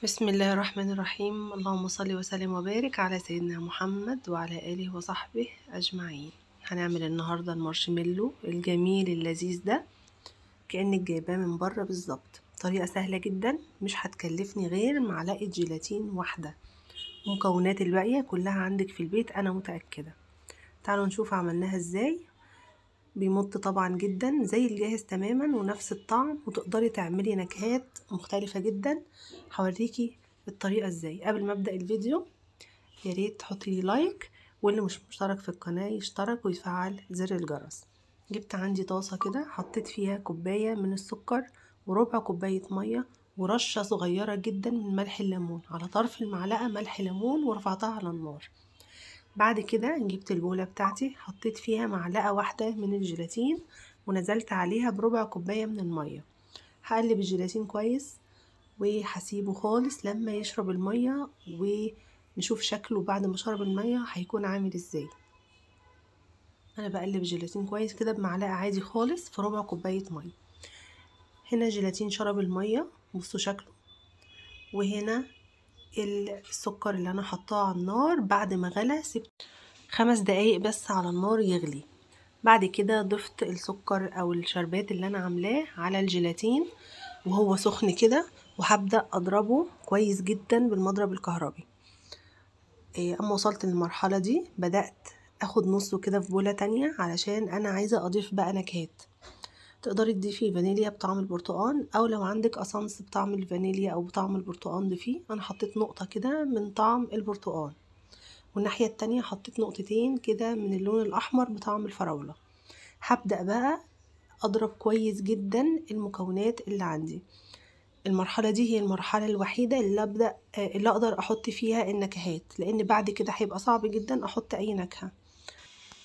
بسم الله الرحمن الرحيم. اللهم صل وسلم وبارك على سيدنا محمد وعلى آله وصحبه أجمعين. هنعمل النهاردة المارشميلو الجميل اللذيذ ده كأنك جايباه من بره بالظبط. طريقة سهلة جدا، مش هتكلفني غير معلقة جيلاتين واحدة، ومكونات الباقية كلها عندك في البيت أنا متأكدة. تعالوا نشوف عملناها ازاي. بيمط طبعا جدا زي الجاهز تماما ونفس الطعم، وتقدري تعملي نكهات مختلفة جدا. هوريكي الطريقة ازاي. قبل ما ابدأ الفيديو يا ريت تحطي لي لايك، واللي مش مشترك في القناة يشترك ويفعل زر الجرس. جبت عندي طاسة كده، حطيت فيها كوباية من السكر وربع كوباية مية ورشة صغيرة جدا من ملح الليمون، على طرف المعلقة ملح ليمون، ورفعتها على النار. بعد كده جبت البولة بتاعتي، حطيت فيها معلقة واحدة من الجيلاتين ونزلت عليها بربع كوباية من المية. هقلب الجيلاتين كويس وهسيبه خالص لما يشرب المية، ونشوف شكله بعد ما شرب المية هيكون عامل ازاي. انا بقلب الجيلاتين كويس كده بمعلقة عادي خالص في ربع كوباية مية. هنا الجيلاتين شرب المية، بصوا شكله. وهنا السكر اللي انا حطاه على النار بعد ما غلى، سبت 5 دقايق بس على النار يغلي. بعد كده ضفت السكر او الشربات اللي انا عاملاه على الجيلاتين وهو سخن كده، وهبدأ اضربه كويس جدا بالمضرب الكهربي. اما وصلت للمرحلة دي بدأت اخد نصه كده في بولة تانية، علشان انا عايزة اضيف بقى نكهات. تقدري تضيفي فانيليا بطعم البرتقال، او لو عندك اسانس بطعم الفانيليا او بطعم البرتقال ضيفيه. انا حطيت نقطة كده من طعم البرتقال، والناحية التانية حطيت نقطتين كده من اللون الاحمر بطعم الفراولة. هبدأ بقى اضرب كويس جدا المكونات اللي عندي. المرحلة دي هي المرحلة الوحيدة اللي اقدر احط فيها النكهات، لان بعد كده هيبقى صعب جدا احط اي نكهة.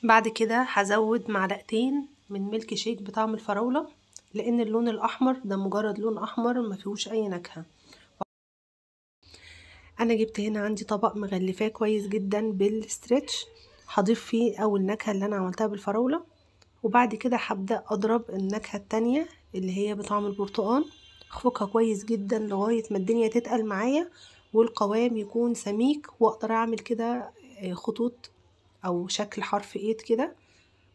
بعد كده هزود معلقتين من ميلك شيك بطعم الفراولة، لان اللون الاحمر ده مجرد لون احمر ما فيهوش اي نكهة. انا جبت هنا عندي طبق مغلفاه كويس جدا بالستريتش، هضيف فيه اول نكهة اللي انا عملتها بالفراولة، وبعد كده هبدأ اضرب النكهة التانية اللي هي بطعم البرتقال. اخفقها كويس جدا لغاية ما الدنيا تتقل معايا والقوام يكون سميك، واقدر اعمل كده خطوط او شكل حرف ايد كده،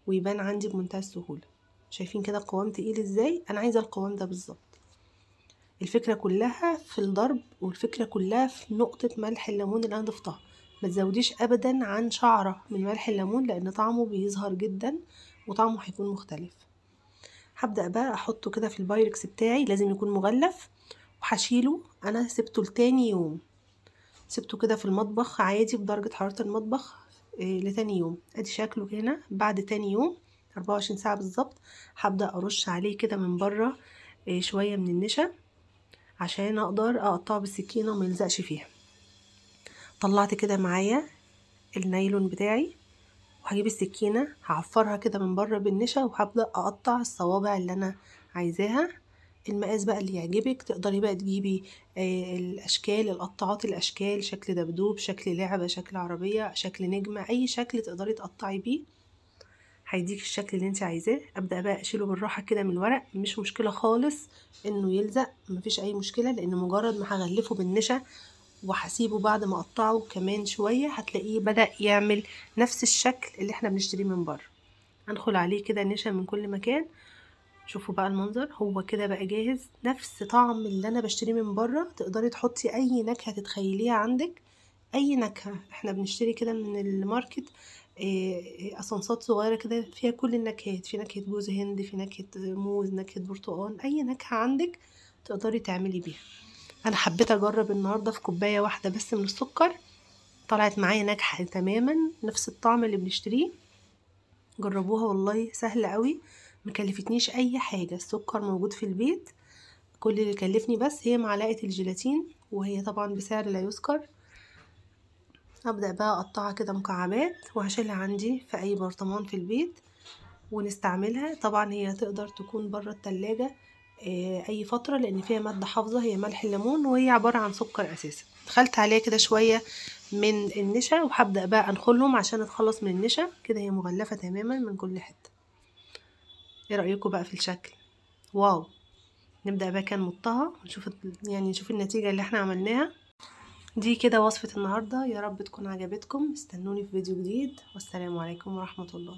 ويبان عندي بمنتهى السهولة. شايفين كده القوام تقيل ازاي؟ انا عايزة القوام ده بالظبط. الفكرة كلها في الضرب، والفكرة كلها في نقطة ملح الليمون اللي انا ضفتها. ما تزوديش ابدا عن شعرة من ملح الليمون، لان طعمه بيظهر جدا وطعمه هيكون مختلف. هبدأ بقى احطه كده في البايركس بتاعي، لازم يكون مغلف، وهشيله. انا سبته لتاني يوم، سبته كده في المطبخ عادي بدرجة حرارة المطبخ لتاني يوم. ادي شكله هنا بعد تاني يوم 24 ساعة بالظبط. هبدأ ارش عليه كده من بره شوية من النشا، عشان اقدر اقطعه بالسكينة وما يلزقش فيها. طلعت كده معايا النايلون بتاعي، وهجيب السكينة هعفرها كده من بره بالنشا، وهبدأ اقطع الصوابع اللي انا عايزاها. المقاس بقى اللي يعجبك، تقدري بقى تجيبي الاشكال، القطاعات الاشكال، شكل دبدوب، شكل لعبة، شكل عربية، شكل نجمة، اي شكل تقدري تقطعي بيه هيديك الشكل اللي انت عايزاه. ابدأ بقى اشيله بالراحة كده من الورق، مش مشكلة خالص انه يلزق، مفيش اي مشكلة، لان مجرد ما هغلفه بالنشا وهسيبه بعد ما اقطعه كمان شوية هتلاقيه بدأ يعمل نفس الشكل اللي احنا بنشتريه من بره. هندخل عليه كده نشا من كل مكان. شوفوا بقى المنظر، هو كده بقى جاهز، نفس طعم اللي انا بشتريه من بره. تقدري تحطي اي نكهة تتخيليها عندك، اي نكهة. احنا بنشتري كده من الماركت اسانسات صغيرة كده فيها كل النكهات، في نكهة جوز هند، في نكهة موز، نكهة برتقال، اي نكهة عندك تقدري تعملي بيها. انا حبيت اجرب النهاردة في كوباية واحدة بس من السكر، طلعت معايا ناجحة تماما نفس الطعم اللي بنشتريه. جربوها والله سهلة قوي، مكلفتنيش اي حاجة، السكر موجود في البيت. كل اللي كلفني بس هي معلقة الجيلاتين، وهي طبعا بسعر لا يذكر. هبدأ بقى اقطعها كده مكعبات، وهشيلها عندي في اي برطمان في البيت ونستعملها. طبعا هي تقدر تكون بره التلاجة اي فترة، لان فيها مادة حافظة هي ملح الليمون، وهي عبارة عن سكر اساسا. دخلت عليها كده شوية من النشا، وهبدأ بقى انخلهم عشان اتخلص من النشا. كده هي مغلفة تماما من كل حتة. ايه رأيكم بقى في الشكل؟ واو، نبدأ بقى كان نمطها ونشوف يعني نشوف النتيجة اللي احنا عملناها. دي كده وصفة النهاردة، يا رب تكون عجبتكم. استنوني في فيديو جديد، والسلام عليكم ورحمة الله.